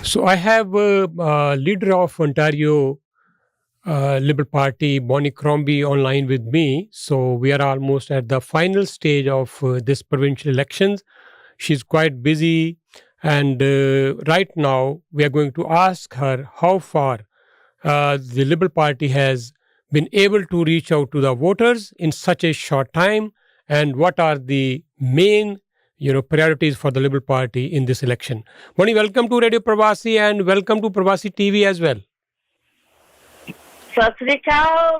So I have leader of Ontario Liberal Party, Bonnie Crombie, online with me. So we are almost at the final stage of this provincial elections. She's quite busy, and right now we are going to ask her how far the Liberal Party has been able to reach out to the voters in such a short time, and what are the main priorities for the Liberal Party in this election. Moni, welcome to Radio Parvasi and welcome to Parvasi TV as well. Sat Sri Akal,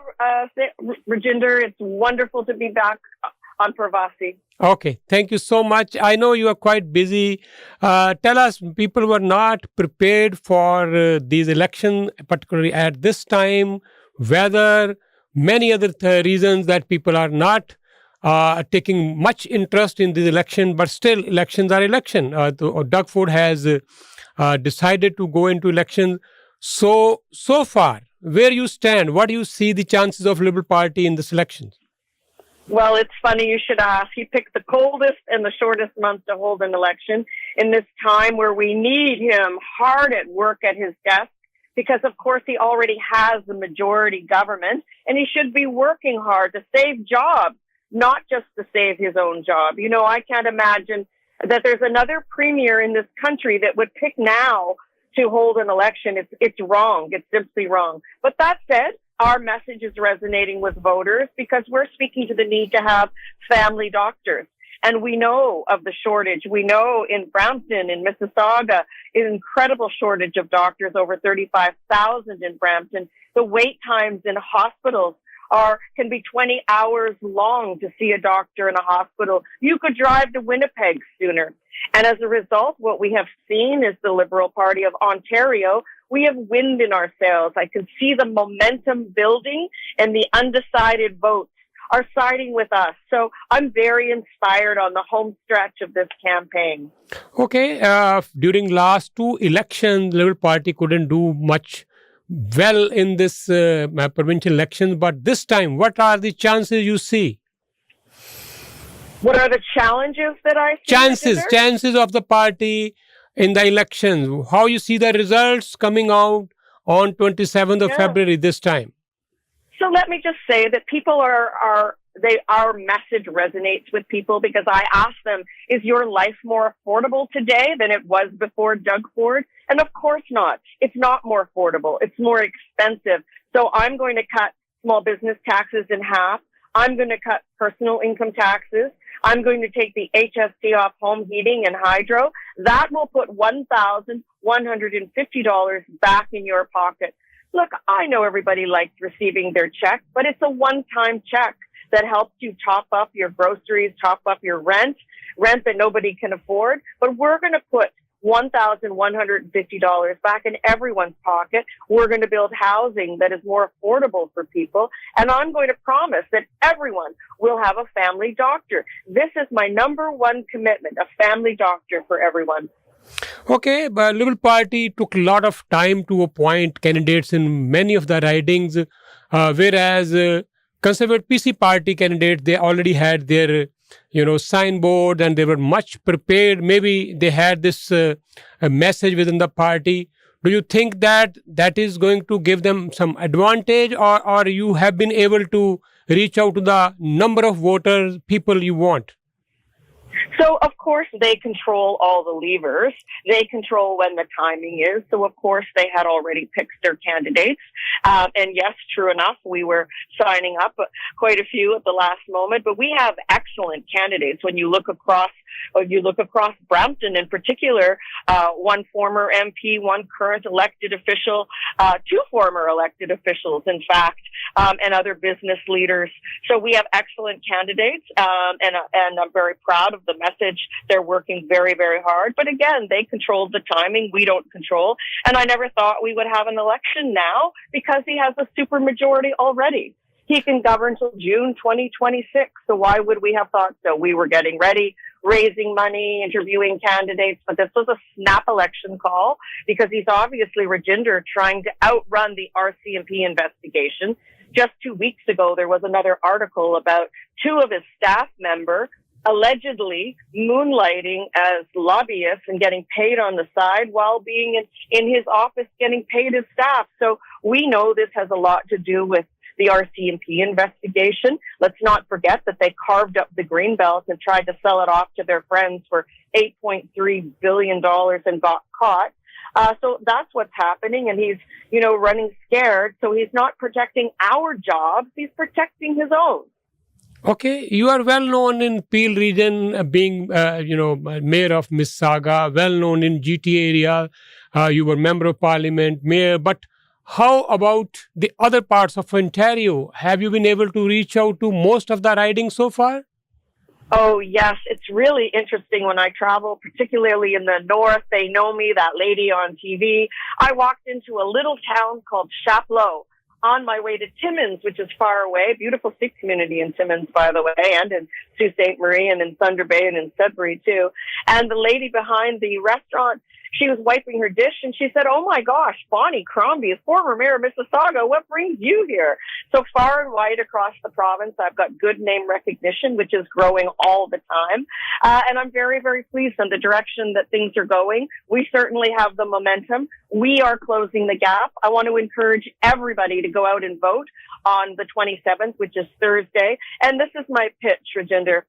Rajinder. It's wonderful to be back on Parvasi. Okay, thank you so much. I know you are quite busy. Tell us, people were not prepared for these elections, particularly at this time, whether many other reasons that people are not taking much interest in this election, but still elections are election. Doug Ford has decided to go into elections. So far, where you stand, what do you see the chances of Liberal Party in this election? Well, it's funny you should ask. He picked the coldest and the shortest month to hold an election in this time where we need him hard at work at his desk because, of course, he already has the majority government and he should be working hard to save jobs, not just to save his own job. You know, I can't imagine that there's another premier in this country that would pick now to hold an election. It's wrong. It's simply wrong. But that said, our message is resonating with voters because we're speaking to the need to have family doctors. And we know of the shortage. We know in Brampton, in Mississauga, an incredible shortage of doctors, over 35,000 in Brampton. The wait times in hospitals can be 20 hours long to see a doctor in a hospital. You could drive to Winnipeg sooner. And as a result, what we have seen is the Liberal Party of Ontario. We have wind in our sails. I can see the momentum building and the undecided votes are siding with us. So I'm very inspired on the home stretch of this campaign. Okay. During last two elections, Liberal Party couldn't do much well in this provincial elections. But this time, what are the chances you see? What are the challenges that I see? Chances of the party in the elections. How you see the results coming out on 27th of February this time? So let me just say that people our message resonates with people because I ask them, is your life more affordable today than it was before Doug Ford? And of course not. It's not more affordable. It's more expensive. So I'm going to cut small business taxes in half. I'm going to cut personal income taxes. I'm going to take the HST off home heating and hydro. That will put $1,150 back in your pocket. Look, I know everybody likes receiving their check, but it's a one-time check that helps you top up your groceries, top up your rent that nobody can afford. But we're going to put $1,150 back in everyone's pocket. We're going to build housing that is more affordable for people. And I'm going to promise that everyone will have a family doctor. This is my number one commitment, a family doctor for everyone. Okay, but Liberal Party took a lot of time to appoint candidates in many of the ridings, whereas Conservative PC Party candidates, they already had their signboard and they were much prepared. Maybe they had this a message within the party. Do you think that is going to give them some advantage, or you have been able to reach out to the number of voters, people you want? So, of course, they control all the levers. They control when the timing is. So, of course, they had already picked their candidates. And yes, true enough, we were signing up quite a few at the last moment. But we have excellent candidates. When you look across Brampton in particular, one former MP, one current elected official, two former elected officials, in fact, and other business leaders. So we have excellent candidates, and I'm very proud of the message. They're working very, very hard. But again, they control the timing. We don't control. And I never thought we would have an election now because he has a supermajority already. He can govern till June 2026. So why would we have thought so? We were getting ready, raising money, interviewing candidates, but this was a snap election call because he's obviously, Rajinder, trying to outrun the RCMP investigation. Just 2 weeks ago, there was another article about two of his staff members allegedly moonlighting as lobbyists and getting paid on the side while being in his office getting paid his staff. So we know this has a lot to do with the RCMP investigation. Let's not forget that they carved up the Greenbelt and tried to sell it off to their friends for $8.3 billion and got caught. So that's what's happening. And he's, running scared. So he's not protecting our jobs. He's protecting his own. Okay, you are well known in Peel region, being mayor of Mississauga, well known in GTA area. You were member of parliament, mayor. But how about the other parts of Ontario? Have you been able to reach out to most of the ridings so far? Oh, yes. It's really interesting when I travel, particularly in the north. They know me, that lady on TV. I walked into a little town called Chapleau on my way to Timmins, which is far away. Beautiful Sikh community in Timmins, by the way, and in Sault Ste. Marie and in Thunder Bay and in Sudbury, too. And the lady behind the restaurant, she was wiping her dish and she said, "Oh my gosh, Bonnie Crombie is former mayor of Mississauga. What brings you here?" So far and wide across the province, I've got good name recognition, which is growing all the time. And I'm very, very pleased on the direction that things are going. We certainly have the momentum. We are closing the gap. I want to encourage everybody to go out and vote on the 27th, which is Thursday. And this is my pitch, Rajinder.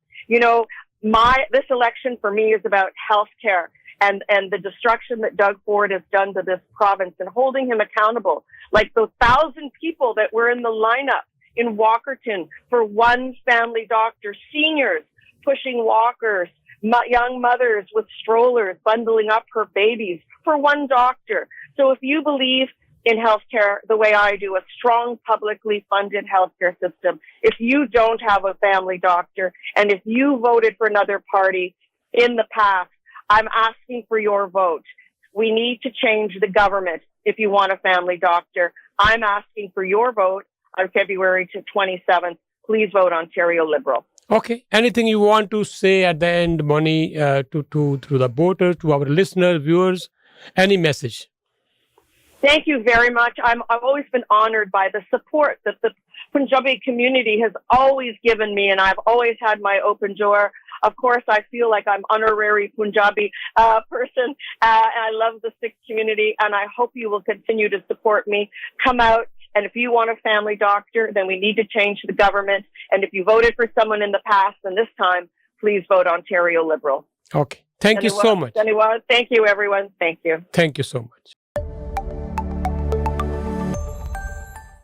This election for me is about healthcare. And the destruction that Doug Ford has done to this province and holding him accountable, like those 1,000 people that were in the lineup in Walkerton for one family doctor, seniors pushing walkers, young mothers with strollers bundling up her babies for one doctor. So if you believe in healthcare the way I do, a strong publicly funded healthcare system, if you don't have a family doctor, and if you voted for another party in the past, I'm asking for your vote. We need to change the government if you want a family doctor. I'm asking for your vote on February 27th. Please vote Ontario Liberal. Okay. Anything you want to say at the end, Bonnie, to the voters, to our listeners, viewers? Any message? Thank you very much. I've always been honored by the support that the Punjabi community has always given me, and I've always had my open door. Of course, I feel like I'm honorary Punjabi person, and I love the Sikh community, and I hope you will continue to support me. Come out, and if you want a family doctor, then we need to change the government. And if you voted for someone in the past, then this time, please vote Ontario Liberal. Okay. Thank you so much. Thank you, everyone. Thank you. Thank you so much.